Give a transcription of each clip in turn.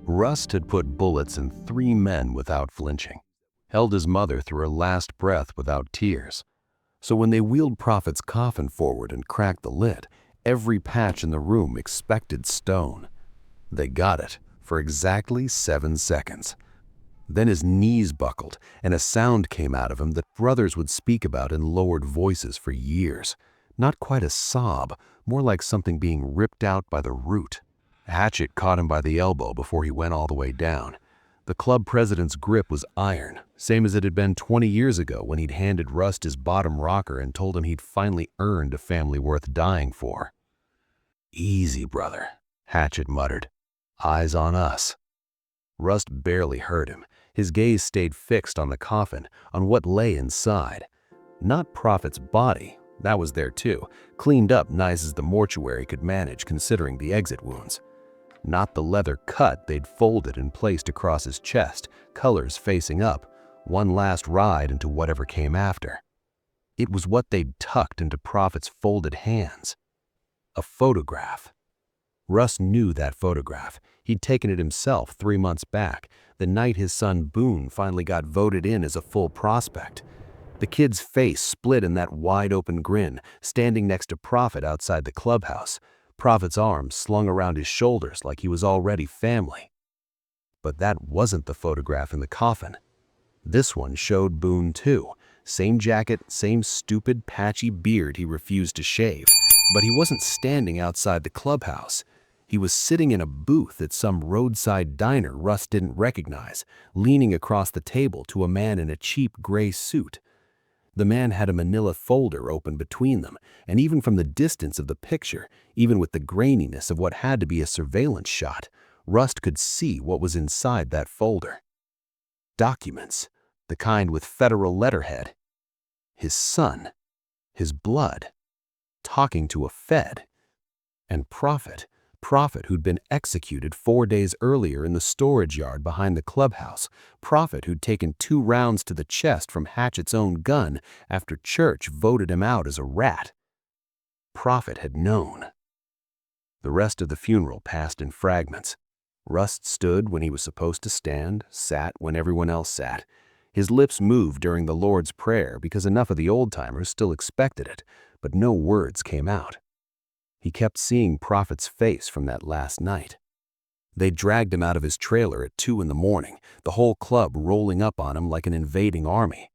Rust had put bullets in 3 men without flinching, held his mother through her last breath without tears. So when they wheeled Prophet's coffin forward and cracked the lid, every patch in the room expected stone. They got it for exactly 7 seconds. Then his knees buckled, and a sound came out of him that brothers would speak about in lowered voices for years. Not quite a sob, more like something being ripped out by the root. A hatchet caught him by the elbow before he went all the way down. The club president's grip was iron, same as it had been 20 years ago when he'd handed Rust his bottom rocker and told him he'd finally earned a family worth dying for. "Easy, brother," Hatchet muttered. "Eyes on us." Rust barely heard him. His gaze stayed fixed on the coffin, on what lay inside. Not Prophet's body, that was there too, cleaned up nice as the mortuary could manage considering the exit wounds. Not the leather cut they'd folded and placed across his chest, colors facing up, one last ride into whatever came after. It was what they'd tucked into Prophet's folded hands. A photograph. Russ knew that photograph. He'd taken it himself 3 months back, the night his son Boone finally got voted in as a full prospect. The kid's face split in that wide-open grin, standing next to Prophet outside the clubhouse, Prophet's arms slung around his shoulders like he was already family. But that wasn't the photograph in the coffin. This one showed Boone too. Same jacket, same stupid, patchy beard he refused to shave. But he wasn't standing outside the clubhouse. He was sitting in a booth at some roadside diner Russ didn't recognize, leaning across the table to a man in a cheap gray suit. The man had a manila folder open between them, and even from the distance of the picture, even with the graininess of what had to be a surveillance shot, Rust could see what was inside that folder. Documents, the kind with federal letterhead. His son, his blood, talking to a Fed. And Prophet who'd been executed 4 days earlier in the storage yard behind the clubhouse, Prophet who'd taken 2 rounds to the chest from Hatchet's own gun after Church voted him out as a rat. Prophet had known. The rest of the funeral passed in fragments. Rust stood when he was supposed to stand, sat when everyone else sat. His lips moved during the Lord's Prayer because enough of the old-timers still expected it, but no words came out. He kept seeing Prophet's face from that last night. They dragged him out of his trailer at 2 in the morning, the whole club rolling up on him like an invading army.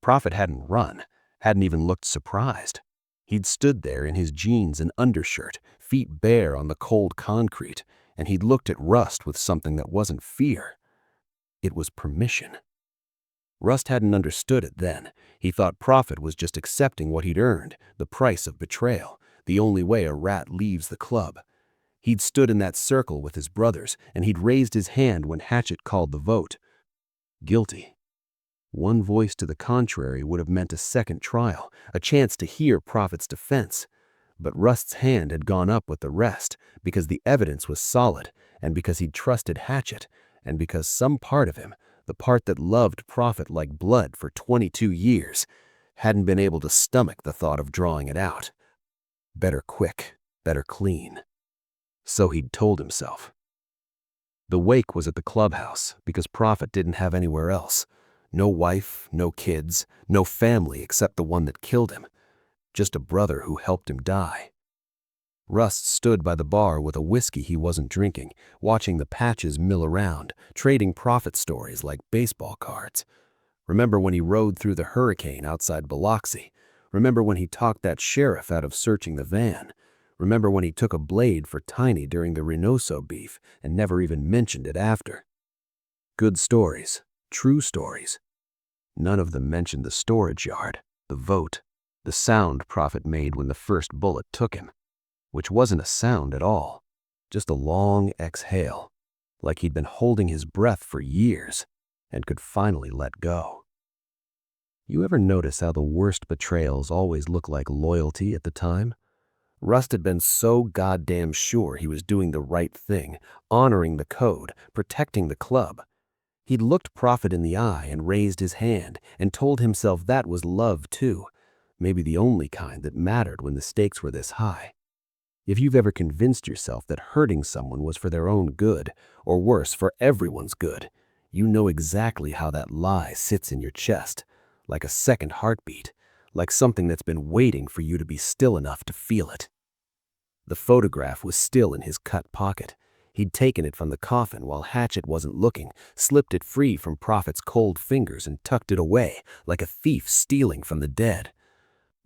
Prophet hadn't run, hadn't even looked surprised. He'd stood there in his jeans and undershirt, feet bare on the cold concrete, and he'd looked at Rust with something that wasn't fear. It was permission. Rust hadn't understood it then. He thought Prophet was just accepting what he'd earned, the price of betrayal, the only way a rat leaves the club. He'd stood in that circle with his brothers, and he'd raised his hand when Hatchet called the vote. Guilty. One voice to the contrary would have meant a second trial, a chance to hear Prophet's defense. But Rust's hand had gone up with the rest, because the evidence was solid, and because he'd trusted Hatchet, and because some part of him, the part that loved Prophet like blood for 22 years, hadn't been able to stomach the thought of drawing it out. Better quick, better clean. So he'd told himself. The wake was at the clubhouse because Prophet didn't have anywhere else. No wife, no kids, no family except the one that killed him. Just a brother who helped him die. Rust stood by the bar with a whiskey he wasn't drinking, watching the patches mill around, trading Prophet stories like baseball cards. Remember when he rode through the hurricane outside Biloxi? Remember when he talked that sheriff out of searching the van? Remember when he took a blade for Tiny during the Reynoso beef and never even mentioned it after? Good stories, true stories. None of them mentioned the storage yard, the vote, the sound Prophet made when the first bullet took him, which wasn't a sound at all, just a long exhale, like he'd been holding his breath for years and could finally let go. You ever notice how the worst betrayals always look like loyalty at the time? Rust had been so goddamn sure he was doing the right thing, honoring the code, protecting the club. He'd looked Prophet in the eye and raised his hand and told himself that was love too, maybe the only kind that mattered when the stakes were this high. If you've ever convinced yourself that hurting someone was for their own good, or worse, for everyone's good, you know exactly how that lie sits in your chest, like a second heartbeat, like something that's been waiting for you to be still enough to feel it. The photograph was still in his cut pocket. He'd taken it from the coffin while Hatchet wasn't looking, slipped it free from Prophet's cold fingers and tucked it away like a thief stealing from the dead.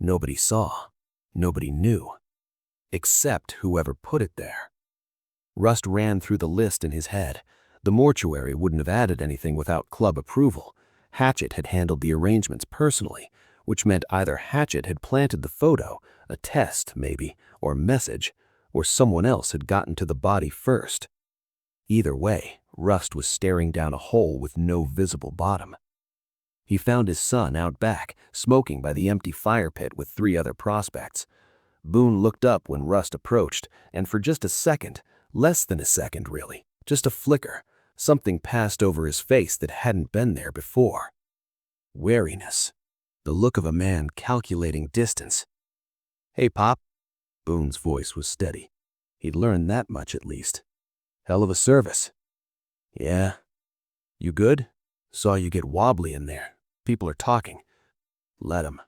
Nobody saw. Nobody knew. Except whoever put it there. Rust ran through the list in his head. The mortuary wouldn't have added anything without club approval. Hatchet had handled the arrangements personally, which meant either Hatchet had planted the photo, a test maybe, or message, or someone else had gotten to the body first. Either way, Rust was staring down a hole with no visible bottom. He found his son out back, smoking by the empty fire pit with 3 other prospects. Boone looked up when Rust approached, and for just a second, less than a second really, just a flicker, something passed over his face that hadn't been there before. Wariness. The look of a man calculating distance. "Hey, Pop." Boone's voice was steady. He'd learned that much at least. "Hell of a service." "Yeah. You good? Saw you get wobbly in there. People are talking. Let 'em."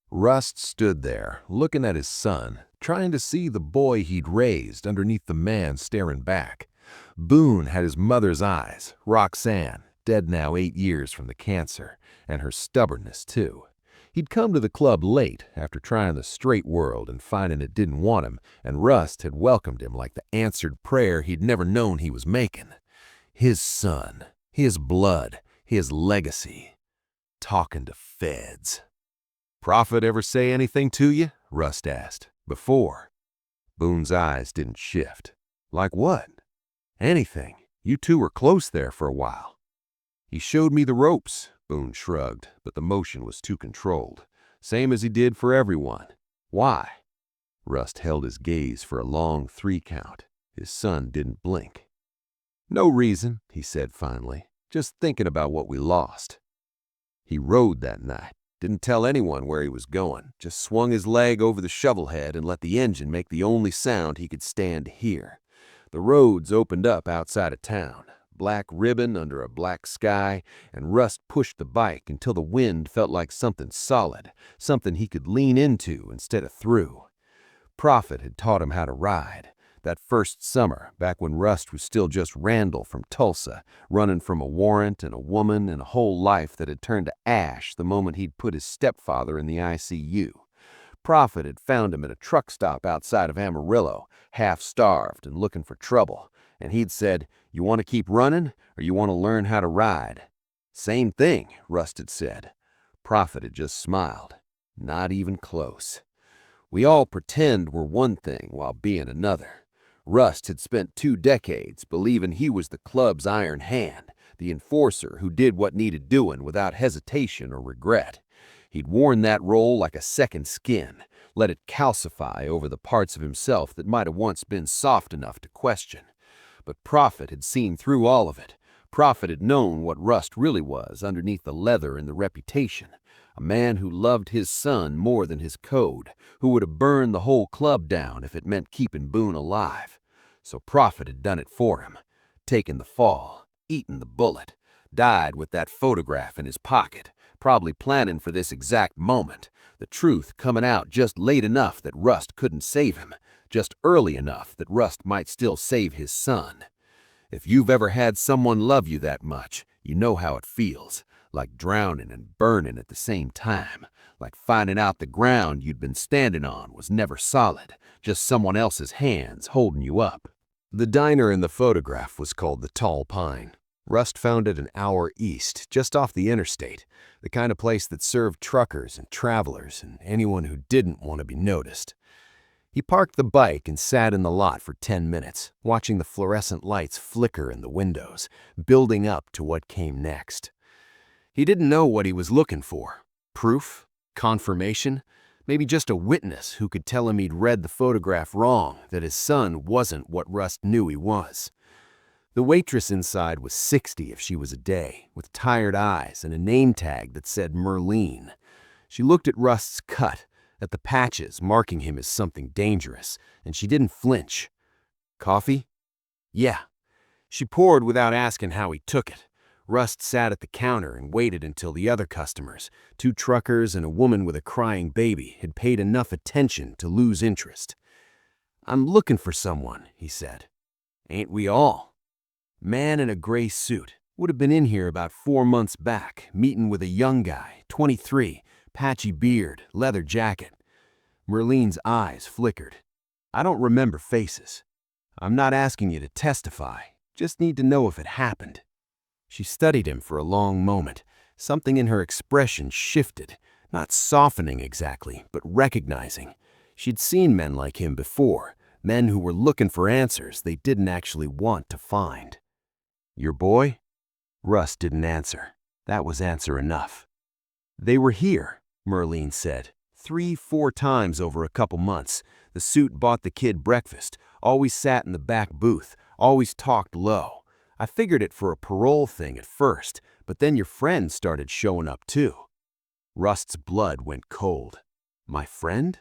Rust stood there, looking at his son, trying to see the boy he'd raised underneath the man staring back. Boone had his mother's eyes, Roxanne, dead now 8 years from the cancer, and her stubbornness too. He'd come to the club late after trying the straight world and finding it didn't want him, and Rust had welcomed him like the answered prayer he'd never known he was making. His son, his blood, his legacy. Talking to feds. "Prophet ever say anything to you?" Rust asked. "Before?" Boone's eyes didn't shift. "Like what?" "Anything. You two were close there for a while." "He showed me the ropes," Boone shrugged, but the motion was too controlled. "Same as he did for everyone." "Why?" Rust held his gaze for a long 3 count. His son didn't blink. "No reason," he said finally. "Just thinking about what we lost." He rode that night. Didn't tell anyone where he was going. Just swung his leg over the shovel head and let the engine make the only sound he could stand to hear. The roads opened up outside of town. Black ribbon under a black sky, and Rust pushed the bike until the wind felt like something solid, something he could lean into instead of through. Prophet had taught him how to ride. That first summer, back when Rust was still just Randall from Tulsa, running from a warrant and a woman and a whole life that had turned to ash the moment he'd put his stepfather in the ICU. Prophet had found him at a truck stop outside of Amarillo, half-starved and looking for trouble, and he'd said, "You want to keep running, or you want to learn how to ride?" "Same thing," Rust had said. Prophet had just smiled. Not even close. We all pretend we're one thing while being another. Rust had spent 2 decades believing he was the club's iron hand, the enforcer who did what needed doing without hesitation or regret. He'd worn that role like a second skin, let it calcify over the parts of himself that might have once been soft enough to question. But Prophet had seen through all of it. Prophet had known what Rust really was underneath the leather and the reputation. A man who loved his son more than his code, who would have burned the whole club down if it meant keeping Boone alive. So Prophet had done it for him, taken the fall, eaten the bullet, died with that photograph in his pocket, probably planning for this exact moment, the truth coming out just late enough that Rust couldn't save him, just early enough that Rust might still save his son. If you've ever had someone love you that much, you know how it feels. Like drowning and burning at the same time, like finding out the ground you'd been standing on was never solid, just someone else's hands holding you up. The diner in the photograph was called the Tall Pine. Rust found it an hour east, just off the interstate, the kind of place that served truckers and travelers and anyone who didn't want to be noticed. He parked the bike and sat in the lot for 10 minutes, watching the fluorescent lights flicker in the windows, building up to what came next. He didn't know what he was looking for. Proof? Confirmation? Maybe just a witness who could tell him he'd read the photograph wrong, that his son wasn't what Rust knew he was. The waitress inside was 60 if she was a day, with tired eyes and a name tag that said Merlene. She looked at Rust's cut, at the patches marking him as something dangerous, and she didn't flinch. "Coffee?" "Yeah." She poured without asking how he took it. Rust sat at the counter and waited until the other customers, 2 truckers and a woman with a crying baby, had paid enough attention to lose interest. "I'm looking for someone," he said. "Ain't we all?" Man in a gray suit. Would have been in here about 4 months back, meeting with a young guy, 23, patchy beard, leather jacket. Merlene's eyes flickered. "I don't remember faces. I'm not asking you to testify. Just need to know if it happened." She studied him for a long moment. Something in her expression shifted, not softening exactly, but recognizing. She'd seen men like him before, men who were looking for answers they didn't actually want to find. "Your boy?" Russ didn't answer. That was answer enough. "They were here," Merlene said, 3-4 times over a couple months. The suit bought the kid breakfast, always sat in the back booth, always talked low. I figured it for a parole thing at first, but then your friend started showing up too." Rust's blood went cold. "My friend?"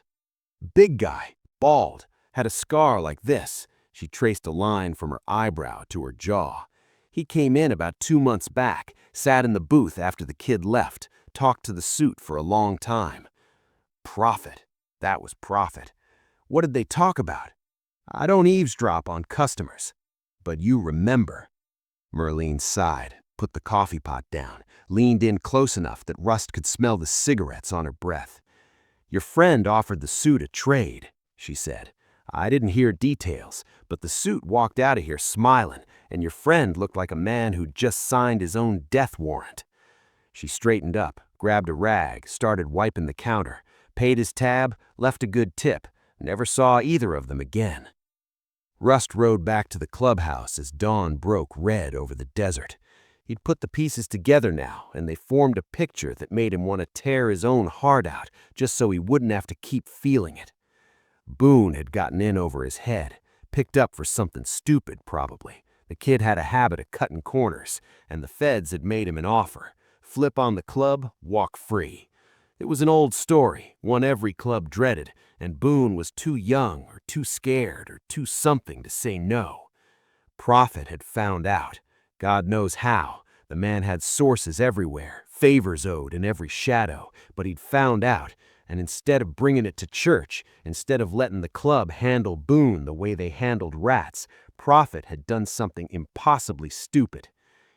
"Big guy, bald, had a scar like this." She traced a line from her eyebrow to her jaw. "He came in about 2 months back, sat in the booth after the kid left, talked to the suit for a long time." Profit. That was profit. What did they talk about? "I don't eavesdrop on customers." "But you remember." Merlene sighed, put the coffee pot down, leaned in close enough that Rust could smell the cigarettes on her breath. "Your friend offered the suit a trade," she said. "I didn't hear details, but the suit walked out of here smiling, and your friend looked like a man who'd just signed his own death warrant." She straightened up, grabbed a rag, started wiping the counter, paid his tab, left a good tip, never saw either of them again. Rust rode back to the clubhouse as dawn broke red over the desert. He'd put the pieces together now, and they formed a picture that made him want to tear his own heart out just so he wouldn't have to keep feeling it. Boone had gotten in over his head, picked up for something stupid probably. The kid had a habit of cutting corners, and the feds had made him an offer. Flip on the club, walk free. It was an old story, one every club dreaded, and Boone was too young or too scared or too something to say no. Prophet had found out. God knows how. The man had sources everywhere, favors owed in every shadow, but he'd found out, and instead of bringing it to church, instead of letting the club handle Boone the way they handled rats, Prophet had done something impossibly stupid.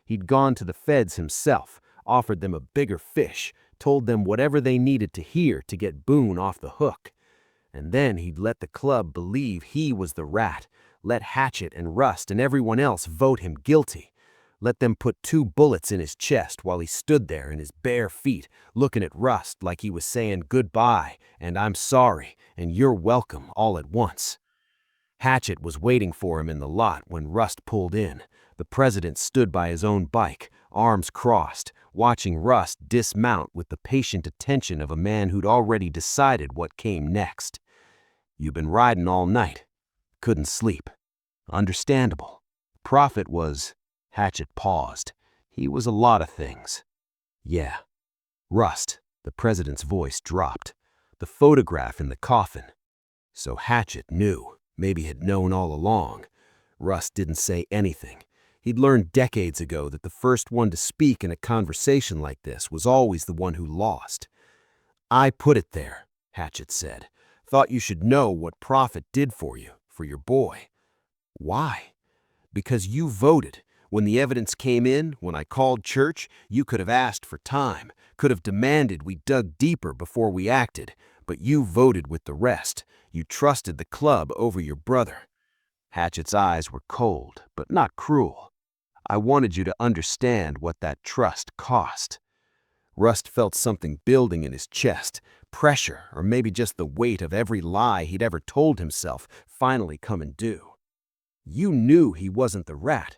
He'd gone to the feds himself, offered them a bigger fish, told them whatever they needed to hear to get Boone off the hook. And then he'd let the club believe he was the rat, let Hatchet and Rust and everyone else vote him guilty. Let them put 2 bullets in his chest while he stood there in his bare feet, looking at Rust like he was saying goodbye and "I'm sorry" and "you're welcome" all at once. Hatchet was waiting for him in the lot when Rust pulled in. The president stood by his own bike, arms crossed, watching Rust dismount with the patient attention of a man who'd already decided what came next. "You been riding all night. Couldn't sleep. Understandable." Prophet was... Hatchet paused. He was a lot of things. "Yeah." "Rust." The president's voice dropped. "The photograph in the coffin." So Hatchet knew, maybe had known all along. Rust didn't say anything. He'd learned decades ago that the first one to speak in a conversation like this was always the one who lost. "I put it there," Hatchet said. "Thought you should know what Prophet did for you, for your boy." "Why?" "Because you voted. When the evidence came in, when I called church, you could have asked for time, could have demanded we dug deeper before we acted, but you voted with the rest. You trusted the club over your brother." Hatchet's eyes were cold, but not cruel. "I wanted you to understand what that trust cost." Rust felt something building in his chest, pressure, or maybe just the weight of every lie he'd ever told himself finally coming due. "You knew he wasn't the rat."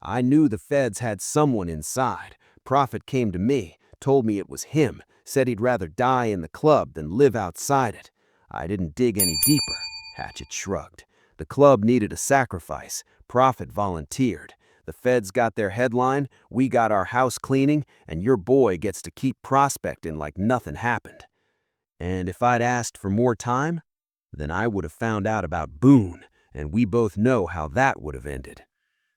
"I knew the feds had someone inside. Prophet came to me, told me it was him, said he'd rather die in the club than live outside it. I didn't dig any deeper." Hatchet shrugged. "The club needed a sacrifice. Prophet volunteered. The feds got their headline, we got our house cleaning, and your boy gets to keep prospecting like nothing happened." And if I'd asked for more time, then I would have found out about Boone, and we both know how that would have ended.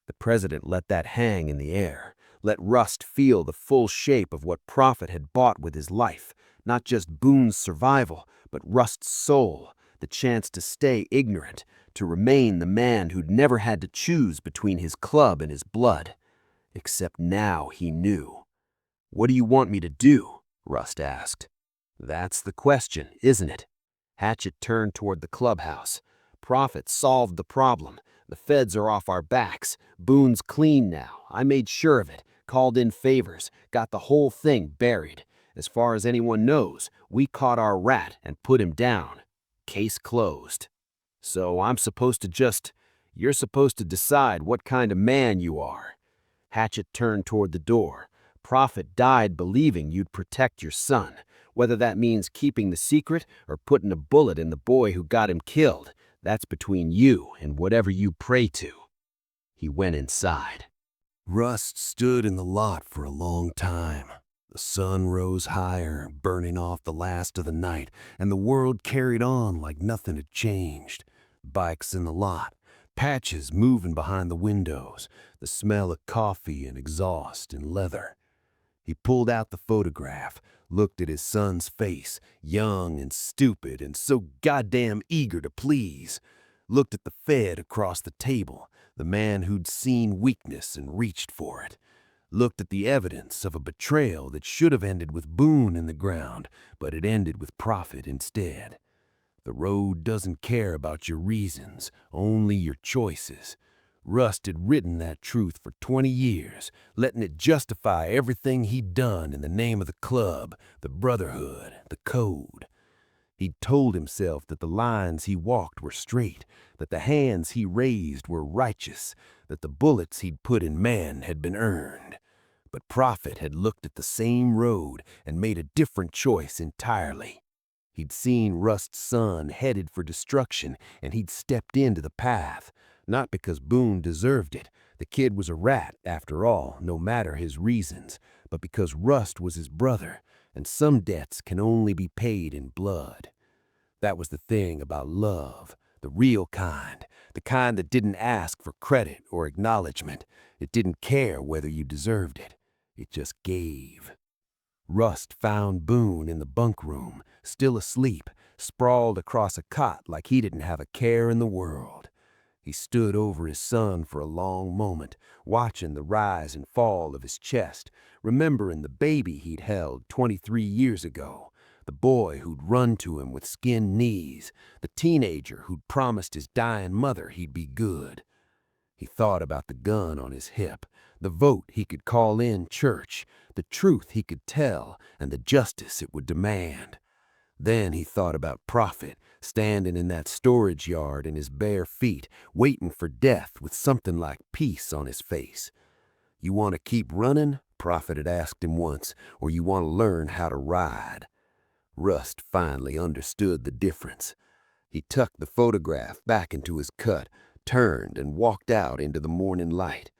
The president let that hang in the air, let Rust feel the full shape of what Prophet had bought with his life, not just Boone's survival, but Rust's soul, the chance to stay ignorant, to remain the man who'd never had to choose between his club and his blood. Except now he knew. "What do you want me to do?" Rust asked. "That's the question, isn't it?" Hatchet turned toward the clubhouse. "Prophet solved the problem. The feds are off our backs. Boone's clean now. I made sure of it. Called in favors. Got the whole thing buried. As far as anyone knows, we caught our rat and put him down. Case closed. So you're supposed to decide what kind of man you are." Hatchet turned toward the door. "Prophet died believing you'd protect your son, whether that means keeping the secret or putting a bullet in the boy who got him killed. That's between you and whatever you pray to." He went inside. Rust stood in the lot for a long time. The sun rose higher, burning off the last of the night, and the world carried on like nothing had changed. Bikes in the lot, patches moving behind the windows, the smell of coffee and exhaust and leather. He pulled out the photograph, looked at his son's face, young and stupid and so goddamn eager to please. Looked at the Fed across the table, the man who'd seen weakness and reached for it. Looked at the evidence of a betrayal that should have ended with Boone in the ground, but it ended with Prophet instead. The road doesn't care about your reasons, only your choices. Rust had written that truth for 20 years, letting it justify everything he'd done in the name of the club, the brotherhood, the code. He'd told himself that the lines he walked were straight, that the hands he raised were righteous, that the bullets he'd put in men had been earned. But Prophet had looked at the same road and made a different choice entirely. He'd seen Rust's son headed for destruction, and he'd stepped into the path. Not because Boone deserved it. The kid was a rat, after all, no matter his reasons, but because Rust was his brother, and some debts can only be paid in blood. That was the thing about love, the real kind, the kind that didn't ask for credit or acknowledgement. It didn't care whether you deserved it. It just gave. Rust found Boone in the bunk room, still asleep, sprawled across a cot like he didn't have a care in the world. He stood over his son for a long moment, watching the rise and fall of his chest, remembering the baby he'd held 23 years ago, the boy who'd run to him with skinned knees, the teenager who'd promised his dying mother he'd be good. He thought about the gun on his hip, the vote he could call in church, the truth he could tell, and the justice it would demand. Then he thought about Prophet, standing in that storage yard in his bare feet, waiting for death with something like peace on his face. "You want to keep running?" Prophet had asked him once, "or you want to learn how to ride?" Rust finally understood the difference. He tucked the photograph back into his cut, turned and walked out into the morning light.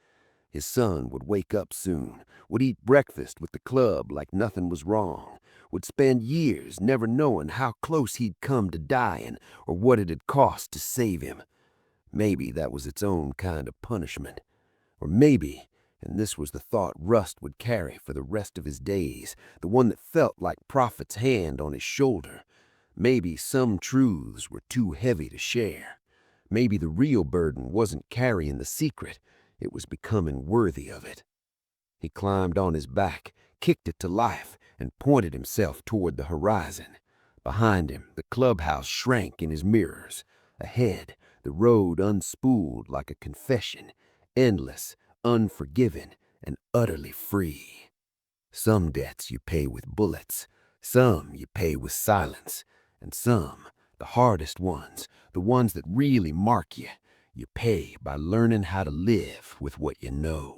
His son would wake up soon, would eat breakfast with the club like nothing was wrong, would spend years never knowing how close he'd come to dying or what it had cost to save him. Maybe that was its own kind of punishment. Or maybe, and this was the thought Rust would carry for the rest of his days, the one that felt like Prophet's hand on his shoulder, maybe some truths were too heavy to share. Maybe the real burden wasn't carrying the secret, it was becoming worthy of it. He climbed on his back, kicked it to life, and pointed himself toward the horizon. Behind him, the clubhouse shrank in his mirrors. Ahead, the road unspooled like a confession, endless, unforgiven, and utterly free. Some debts you pay with bullets, some you pay with silence, and some, the hardest ones, the ones that really mark you, you pay by learning how to live with what you know.